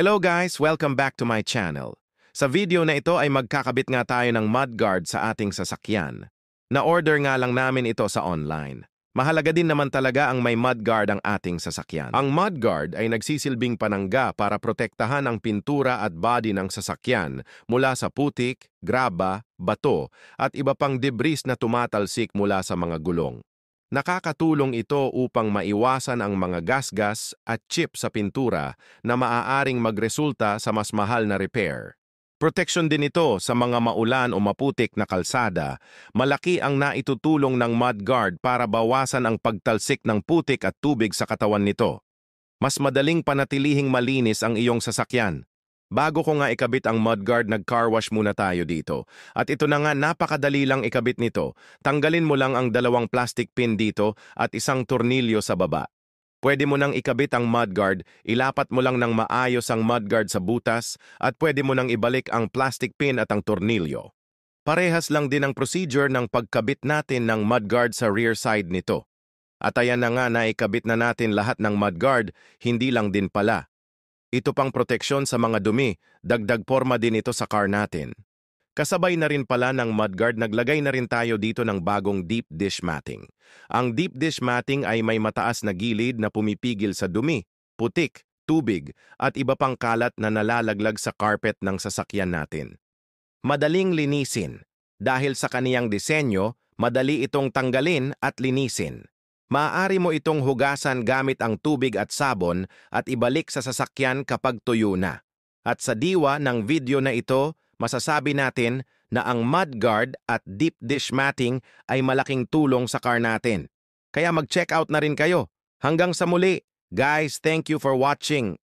Hello guys! Welcome back to my channel. Sa video na ito ay magkakabit nga tayo ng mudguard sa ating sasakyan. Na-order nga lang namin ito sa online. Mahalaga din naman talaga ang may mudguard ang ating sasakyan. Ang mudguard ay nagsisilbing panangga para protektahan ang pintura at body ng sasakyan mula sa putik, graba, bato at iba pang debris na tumatalsik mula sa mga gulong. Nakakatulong ito upang maiwasan ang mga gasgas at chip sa pintura na maaaring magresulta sa mas mahal na repair. Protection din ito sa mga maulan o maputik na kalsada. Malaki ang naitutulong ng mudguard para bawasan ang pagtalsik ng putik at tubig sa katawan nito. Mas madaling panatilihing malinis ang iyong sasakyan. Bago ko nga ikabit ang mudguard, nag-car wash muna tayo dito. At ito na nga, napakadali lang ikabit nito. Tanggalin mo lang ang 2 plastic pin dito at isang tornilyo sa baba. Pwede mo nang ikabit ang mudguard, ilapat mo lang ng maayos ang mudguard sa butas at pwede mo nang ibalik ang plastic pin at ang tornilyo. Parehas lang din ang procedure ng pagkabit natin ng mudguard sa rear side nito. At ayan na nga, naikabit na natin lahat ng mudguard, hindi lang din pala. Ito pang proteksyon sa mga dumi, dagdag forma din ito sa car natin. Kasabay na rin pala ng mudguard, naglagay na rin tayo dito ng bagong deep dish matting. Ang deep dish matting ay may mataas na gilid na pumipigil sa dumi, putik, tubig at iba pang kalat na nalalaglag sa carpet ng sasakyan natin. Madaling linisin. Dahil sa kaniyang disenyo, madali itong tanggalin at linisin. Maaari mo itong hugasan gamit ang tubig at sabon at ibalik sa sasakyan kapag tuyo na. At sa diwa ng video na ito, masasabi natin na ang mudguard at deep dish matting ay malaking tulong sa car natin. Kaya mag-check out na rin kayo. Hanggang sa muli. Guys, thank you for watching.